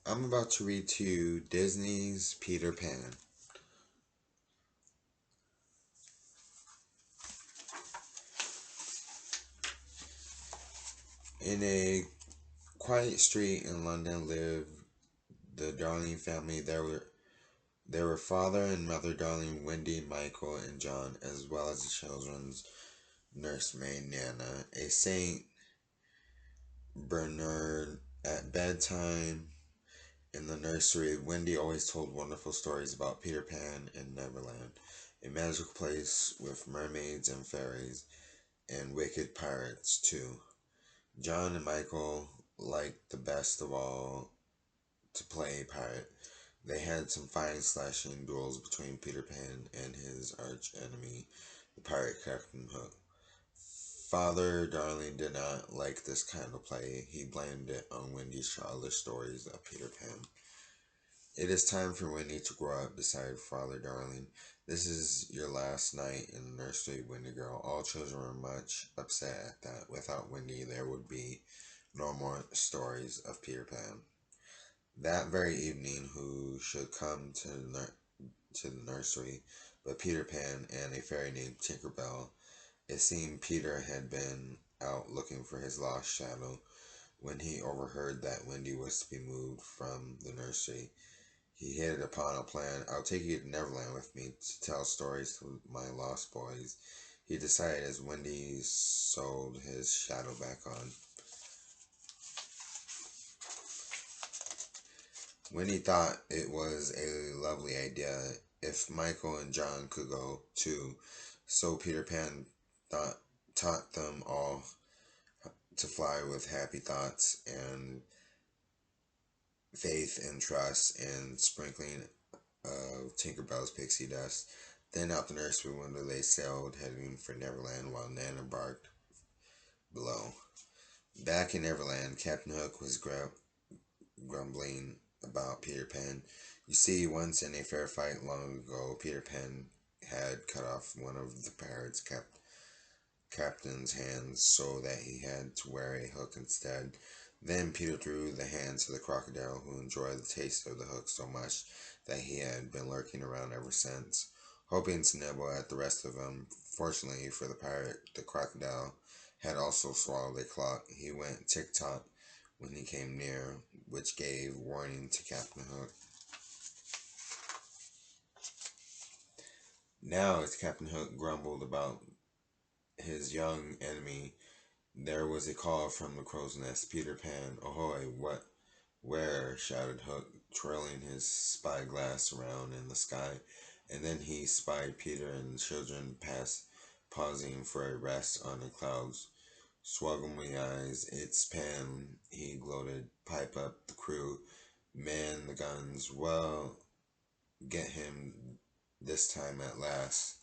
I'm about to read to you Disney's Peter Pan. In a quiet street in London lived the Darling family. There were father and mother Darling, Wendy, Michael, and John, as well as the children's nursemaid Nana, a Saint Bernard. At bedtime in the nursery, Wendy always told wonderful stories about Peter Pan and Neverland, a magical place with mermaids and fairies and wicked pirates too. John and Michael liked the best of all to play pirate. They had some fine slashing duels between Peter Pan and his arch enemy, the pirate Captain Hook. Father Darling did not like this kind of play. He blamed it on Wendy's childish stories of Peter Pan. It is time for Wendy to grow up, decided Father Darling. This is your last night in the nursery, Wendy girl. All children were much upset at that. Without Wendy, there would be no more stories of Peter Pan. That very evening, who should come to the nursery but Peter Pan and a fairy named Tinkerbell? It seemed Peter had been out looking for his lost shadow when he overheard that Wendy was to be moved from the nursery. He hit upon a plan. I'll take you to Neverland with me to tell stories to my lost boys, he decided as Wendy sewed his shadow back on. Wendy thought it was a lovely idea if Michael and John could go too, so Peter Pan thought, taught them all to fly with happy thoughts and faith and trust and sprinkling of Tinkerbell's pixie dust. Then out the nursery window they sailed, heading for Neverland while Nana barked below. Back in Neverland, Captain Hook was grumbling about Peter Pan. You see, once in a fair fight long ago, Peter Pan had cut off one of the pirates' captain's hands so that he had to wear a hook instead. Then Peter threw the hands to the crocodile, who enjoyed the taste of the hook so much that he had been lurking around ever since, hoping to nibble at the rest of them. Fortunately for the pirate, the crocodile had also swallowed a claw. He went tick-tock when he came near, which gave warning to Captain Hook. Now, as Captain Hook grumbled about his young enemy, there was a call from the crow's nest. Peter Pan, ahoy, what, where? Shouted Hook, twirling his spyglass around in the sky. And then he spied Peter and the children pausing for a rest on the clouds. Swaggly eyes, it's Pan, he gloated. Pipe up the crew, man the guns. Well, get him this time at last.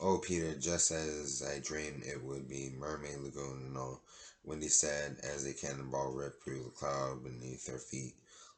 Oh, Peter, just as I dreamed it would be, Mermaid Lagoon and all, Wendy said as a cannonball ripped through the cloud beneath their feet.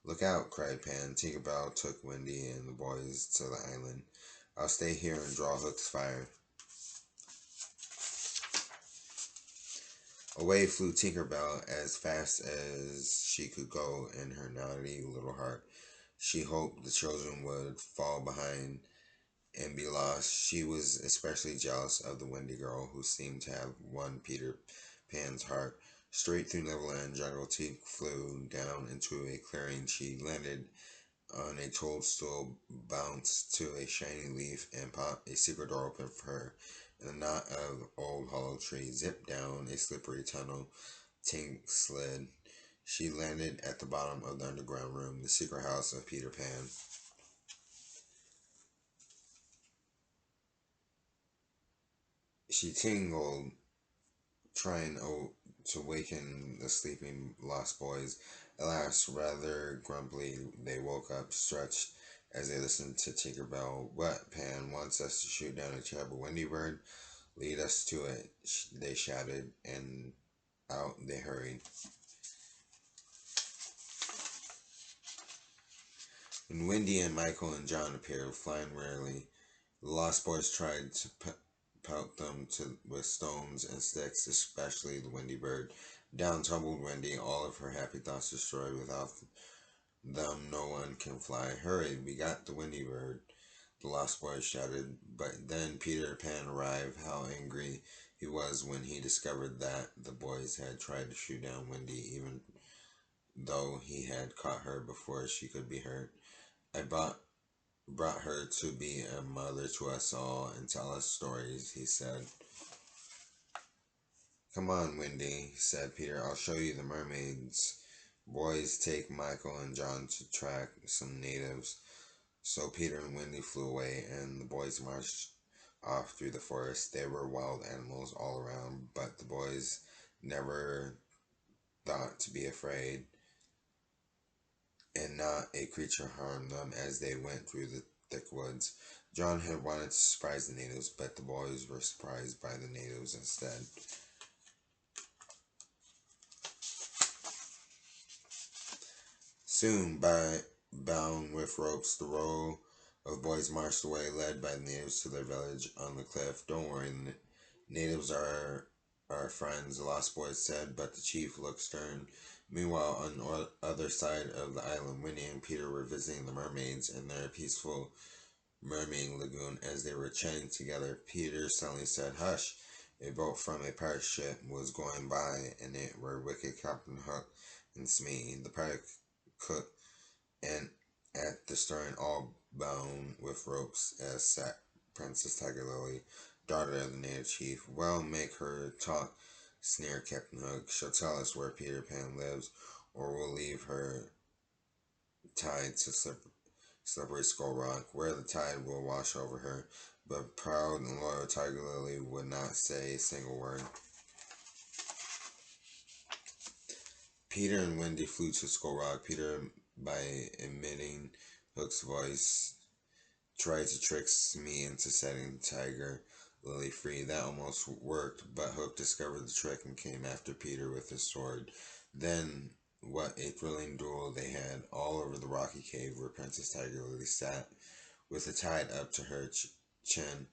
Look out, cried Pan. Tinkerbell took Wendy and the boys to the island. I'll stay here and draw Hook's fire. Away flew Tinkerbell as fast as she could go in her naughty little heart. She hoped the children would fall behind and be lost. She was especially jealous of the Wendy girl, who seemed to have won Peter Pan's heart. Straight through Neverland, Jungle Teak flew down into a clearing. She landed on a toadstool, bounced to a shiny leaf, and popped a secret door open for her. In a knot of old hollow trees, zipped down a slippery tunnel. Tink slid. She landed at the bottom of the underground room, the secret house of Peter Pan. She tingled, trying to waken the sleeping lost boys. Alas, rather grumpily, they woke up, stretched as they listened to Tinkerbell. What, Pan wants us to shoot down a terrible Wendy bird? Lead us to it, they shouted, and out they hurried. When Wendy and Michael and John appeared, flying rarely, the lost boys tried to pelt them with stones and sticks, especially the Wendy bird. Down tumbled Wendy, all of her happy thoughts destroyed them no one can fly. Hurry, we got the Windy Bird, the Lost Boys shouted. But then Peter Pan arrived. How angry he was when he discovered that the boys had tried to shoot down Wendy, even though he had caught her before she could be hurt. I brought her to be a mother to us all and tell us stories, he said. Come on, Wendy, said Peter. I'll show you the mermaids. Boys, take Michael and John to track some natives. So Peter and Wendy flew away, and the boys marched off through the forest. There were wild animals all around, but the boys never thought to be afraid, and not a creature harmed them as they went through the thick woods. John had wanted to surprise the natives, but the boys were surprised by the natives instead. Soon, bound with ropes, the row of boys marched away, led by the natives to their village on the cliff. Don't worry, the natives are our friends, the lost boys said, but the chief looked stern. Meanwhile, on the other side of the island, Winnie and Peter were visiting the mermaids in their peaceful mermaid lagoon. As they were chatting together, Peter suddenly said, "Hush!" A boat from a pirate ship was going by, and it were wicked Captain Hook and Smee, the pirate cook, and at the stern, all bound with ropes, as sat Princess Tiger Lily, daughter of the native chief. "Well, make her talk," sneered Captain Hook. "She'll tell us where Peter Pan lives, or we'll leave her tied to slippery Skull Rock, where the tide will wash over her." But proud and loyal Tiger Lily would not say a single word. Peter and Wendy flew to Skull Rock. Peter, by imitating Hook's voice, tried to trick me into setting Tiger Lily free. That almost worked, but Hook discovered the trick and came after Peter with his sword. Then, what a thrilling duel they had all over the rocky cave where Princess Tiger Lily sat, with the tide up to her chin.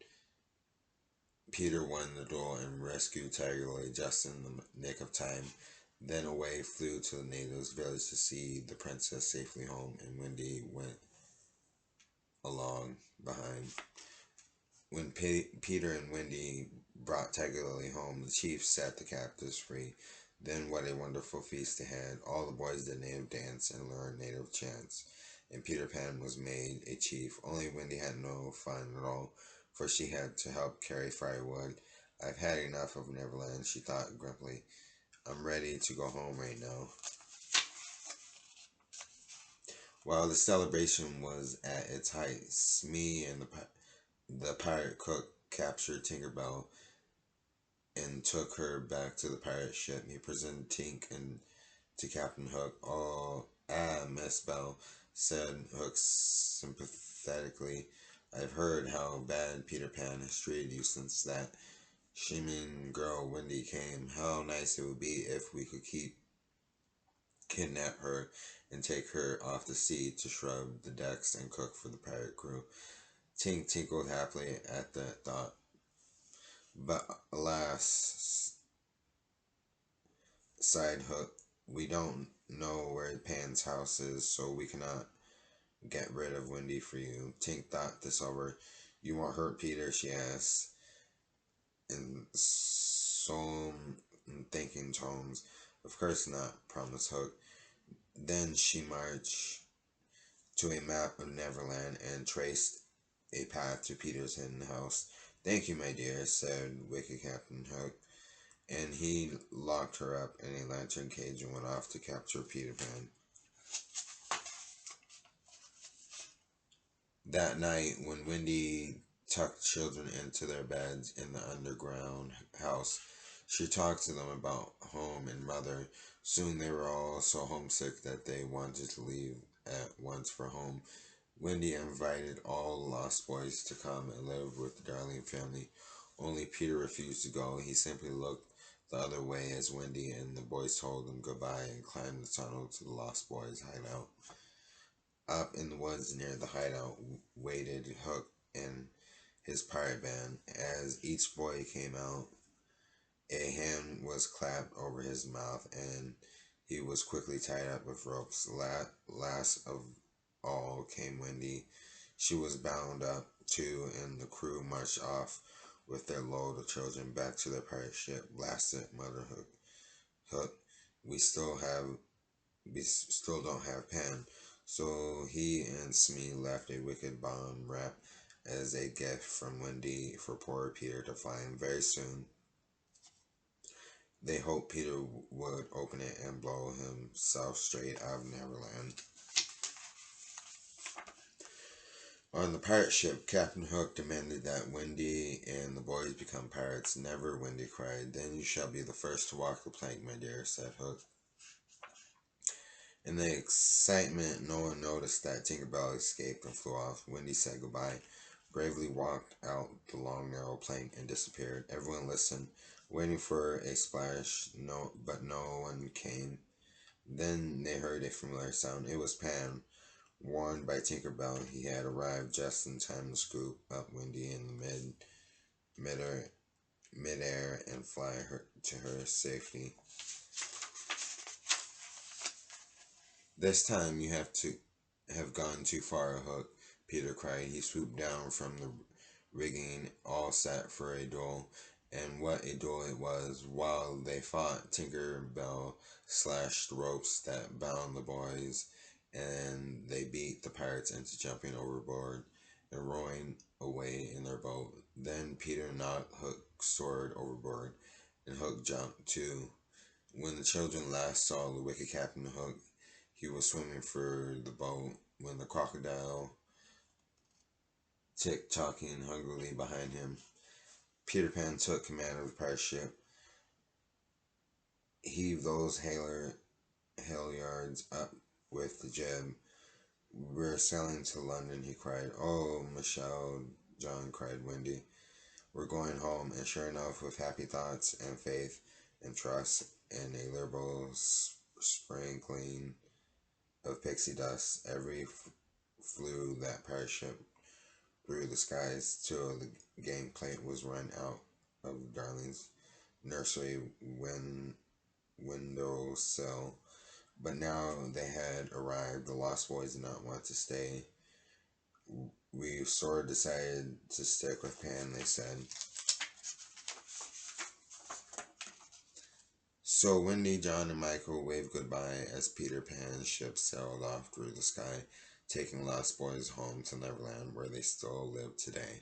Peter won the duel and rescued Tiger Lily just in the nick of time. Then away flew to the natives' village to see the princess safely home, and Wendy went along behind. When Peter and Wendy brought Tiger Lily home, the chief set the captives free. Then what a wonderful feast they had. All the boys did native dance and learned native chants, and Peter Pan was made a chief. Only Wendy had no fun at all, for she had to help carry firewood. "I've had enough of Neverland," she thought grumpily. "I'm ready to go home right now." While the celebration was at its height, Smee and the pirate cook captured Tinkerbell and took her back to the pirate ship. He presented Tink and to Captain Hook. "Oh, Miss Bell," said Hook sympathetically. "I've heard how bad Peter Pan has treated you since that scheming girl Wendy came. How nice it would be if we could kidnap her and take her off the sea to scrub the decks and cook for the pirate crew." Tink tinkled happily at the thought. "But alas," sighed Hook, "we don't know where Pan's house is, so we cannot get rid of Wendy for you." Tink thought this over. "You won't hurt Peter?" she asked, in solemn and thinking tones. "Of course not," promised Hook. Then she marched to a map of Neverland and traced a path to Peter's hidden house. "Thank you, my dear," said wicked Captain Hook, and he locked her up in a lantern cage and went off to capture Peter Pan. That night, when Wendy tucked children into their beds in the underground house, she talked to them about home and mother. Soon they were all so homesick that they wanted to leave at once for home. Wendy invited all the Lost Boys to come and live with the Darling family. Only Peter refused to go. He simply looked the other way as Wendy and the boys told him goodbye and climbed the tunnel to the Lost Boys' hideout. Up in the woods near the hideout waited Hook and his pirate band. As each boy came out, a hand was clapped over his mouth, and He was quickly tied up with ropes. Last of all came Wendy. She was bound up too, and the crew marched off with their load of children back to their pirate ship. Blasted, Mother Hook. We still have, we still don't have Pan. So he and Smee left a wicked bomb wrapped as a gift from Wendy for poor Peter to find. Very soon, they hoped Peter would open it and blow himself straight out of Neverland. On the pirate ship, Captain Hook demanded that Wendy and the boys become pirates. Never, Wendy cried. Then you shall be the first to walk the plank, my dear, said Hook. In the excitement, no one noticed that Tinkerbell escaped and flew off. Wendy said goodbye, bravely walked out the long, narrow plank, and disappeared. Everyone listened, waiting for a splash, but no one came. Then they heard a familiar sound. It was Pan. Warned by Tinkerbell, he had arrived just in time to scoop up Wendy in the midair and fly her to her safety. This time you have gone too far, Hook, Peter cried. He swooped down from the rigging, all set for a duel. And what a duel it was. While they fought, Tinkerbell slashed the ropes that bound the boys, and they beat the pirates into jumping overboard and rowing away in their boat. Then Peter knocked Hook's sword overboard, and Hook jumped too. When the children last saw the wicked Captain Hook, he was swimming for the boat when the crocodile tick-tocking hungrily behind him. Peter Pan took command of the pirate ship, heaved those halyards up with the jib. We're sailing to London, he cried. Oh, Michelle, John, cried Wendy. We're going home, and sure enough, with happy thoughts and faith and trust and a liberal sprinkling of pixie dust, every flew that pirate ship through the skies till the gangplank was run out of Darling's nursery windowsill. But now they had arrived. The Lost Boys did not want to stay. We sort of decided to stick with Pan, they said. So Wendy, John, and Michael waved goodbye as Peter Pan's ship sailed off through the sky, taking Lost Boys home to Neverland, where they still live today.